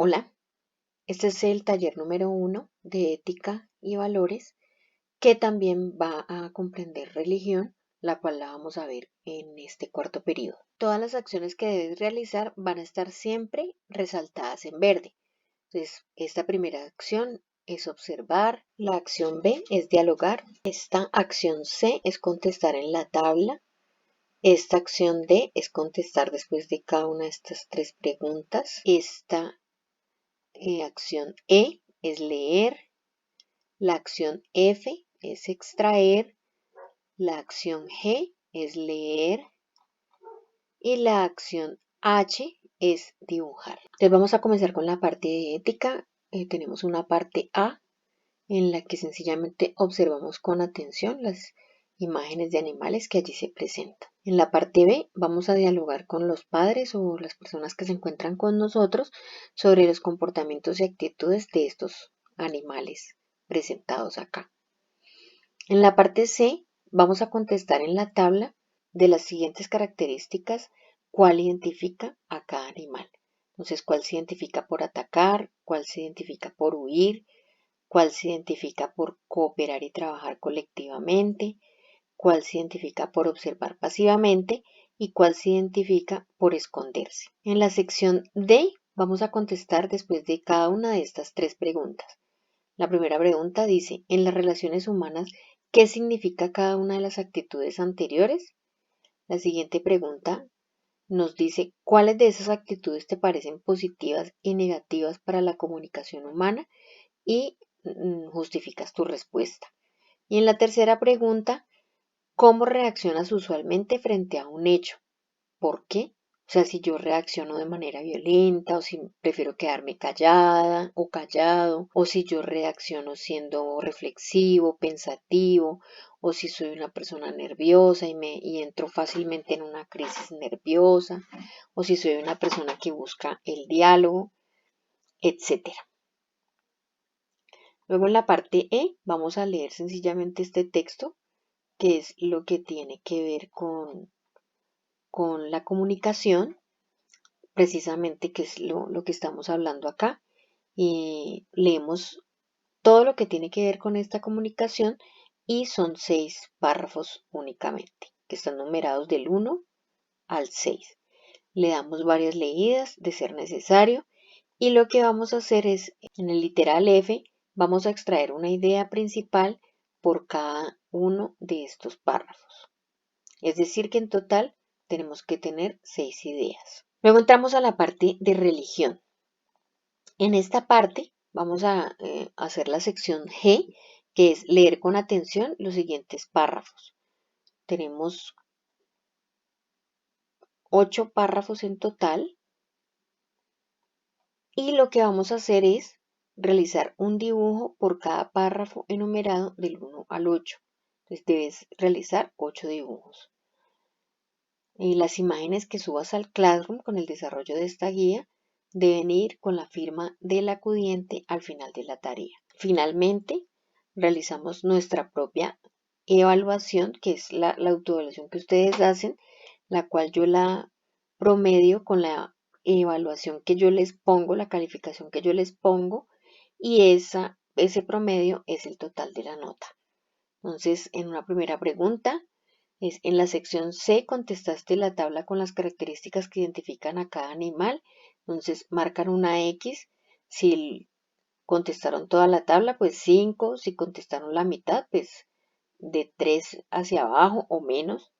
Hola, este es el taller número 1 de ética y valores que también va a comprender religión, la cual la vamos a ver en este cuarto periodo. Todas las acciones que debes realizar van a estar siempre resaltadas en verde. Entonces, esta primera acción es observar, la acción B es dialogar, esta acción C es contestar en la tabla, esta acción D es contestar después de cada una de estas tres preguntas, esta acción E es leer, la acción F es extraer, la acción G es leer y la acción H es dibujar. Entonces vamos a comenzar con la parte de ética. Tenemos una parte A en la que sencillamente observamos con atención las imágenes de animales que allí se presentan. En la parte B vamos a dialogar con los padres o las personas que se encuentran con nosotros sobre los comportamientos y actitudes de estos animales presentados acá. En la parte C vamos a contestar en la tabla de las siguientes características cuál identifica a cada animal. Entonces, cuál se identifica por atacar, cuál se identifica por huir, cuál se identifica por cooperar y trabajar colectivamente, cuál se identifica por observar pasivamente y cuál se identifica por esconderse. En la sección D vamos a contestar después de cada una de estas tres preguntas. La primera pregunta dice, en las relaciones humanas, ¿qué significa cada una de las actitudes anteriores? La siguiente pregunta nos dice, ¿cuáles de esas actitudes te parecen positivas y negativas para la comunicación humana? Y justificas tu respuesta. Y en la tercera pregunta, ¿cómo reaccionas usualmente frente a un hecho? ¿Por qué? O sea, si yo reacciono de manera violenta o si prefiero quedarme callada o callado, o si yo reacciono siendo reflexivo, pensativo, o si soy una persona nerviosa y entro fácilmente en una crisis nerviosa, o si soy una persona que busca el diálogo, etcétera. Luego en la parte E vamos a leer sencillamente este texto, que es lo que tiene que ver con la comunicación, precisamente que es lo que estamos hablando acá. Y leemos todo lo que tiene que ver con esta comunicación y son 6 párrafos únicamente, que están numerados del 1 al 6. Le damos varias leídas de ser necesario y lo que vamos a hacer es, en el literal F, vamos a extraer una idea principal por cada uno de estos párrafos. Es decir, que en total tenemos que tener 6 ideas. Luego entramos a la parte de religión. En esta parte vamos a hacer la sección G, que es leer con atención los siguientes párrafos. Tenemos 8 párrafos en total y lo que vamos a hacer es realizar un dibujo por cada párrafo enumerado del 1 al 8. Entonces debes realizar 8 dibujos. Y las imágenes que subas al Classroom con el desarrollo de esta guía deben ir con la firma del acudiente al final de la tarea. Finalmente, realizamos nuestra propia evaluación, que es la autoevaluación que ustedes hacen, la cual yo la promedio con la evaluación que yo les pongo, la calificación que yo les pongo, y ese promedio es el total de la nota. Entonces, en una primera pregunta, en la sección C contestaste la tabla con las características que identifican a cada animal. Entonces, marcan una X. Si contestaron toda la tabla, pues 5. Si contestaron la mitad, pues de 3 hacia abajo o menos,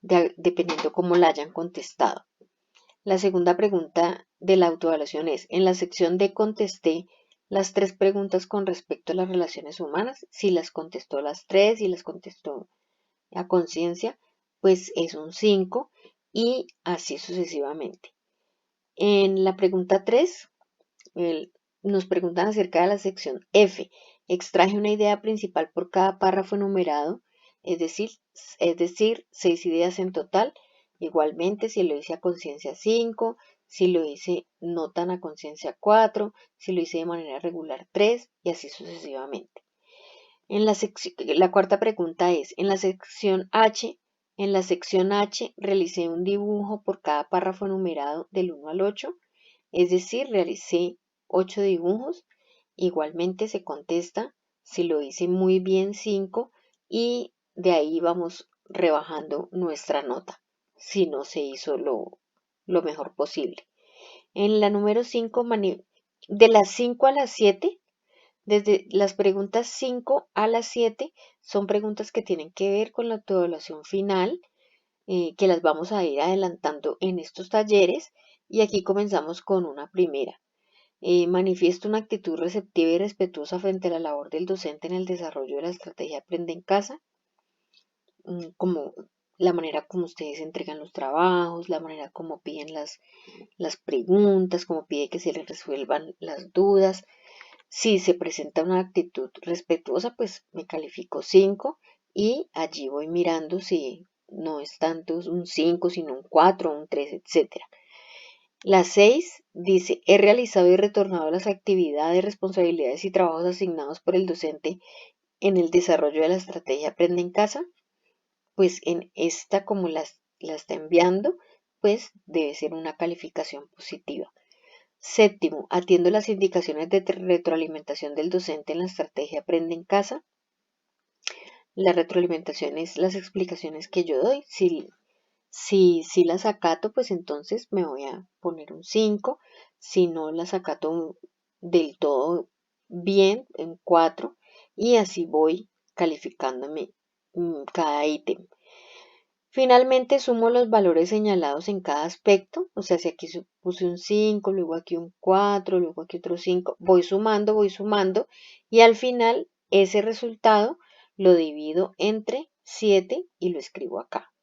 dependiendo cómo la hayan contestado. La segunda pregunta de la autoevaluación es, en la sección D contesté las 3 preguntas con respecto a las relaciones humanas. Si las contestó las 3, si las contestó a conciencia, pues es un 5 y así sucesivamente. En la pregunta 3, nos preguntan acerca de la sección F. Extraje una idea principal por cada párrafo enumerado, es decir, 6 ideas en total. Igualmente, si lo hice a conciencia 5, si lo hice no tan a conciencia 4, si lo hice de manera regular 3 y así sucesivamente. La cuarta pregunta es, en la sección H realicé un dibujo por cada párrafo enumerado del 1 al 8, es decir, realicé 8 dibujos. Igualmente se contesta si lo hice muy bien 5 y de ahí vamos rebajando nuestra nota si no se hizo lo mejor posible. En la número 5, de las 5 a las 7, desde las preguntas 5 a las 7 son preguntas que tienen que ver con la autoevaluación final, que las vamos a ir adelantando en estos talleres. Y aquí comenzamos con una primera. Manifiesto una actitud receptiva y respetuosa frente a la labor del docente en el desarrollo de la estrategia Aprende en Casa, como la manera como ustedes entregan los trabajos, la manera como piden las preguntas, como pide que se les resuelvan las dudas. Si se presenta una actitud respetuosa, pues me califico 5 y allí voy mirando si no es tanto un 5, sino un 4, un 3, etcétera. La 6 dice, he realizado y retornado las actividades, responsabilidades y trabajos asignados por el docente en el desarrollo de la estrategia Aprende en Casa. Pues en esta, como la está enviando, pues debe ser una calificación positiva. Séptimo, atiendo las indicaciones de retroalimentación del docente en la estrategia Aprende en Casa. La retroalimentación es las explicaciones que yo doy. Si las acato, pues entonces me voy a poner un 5. Si no las acato del todo bien, en 4. Y así voy calificándome cada ítem. Finalmente sumo los valores señalados en cada aspecto. O sea, si aquí puse un 5, luego aquí un 4, luego aquí otro 5. Voy sumando. Y al final ese resultado lo divido entre 7 y lo escribo acá.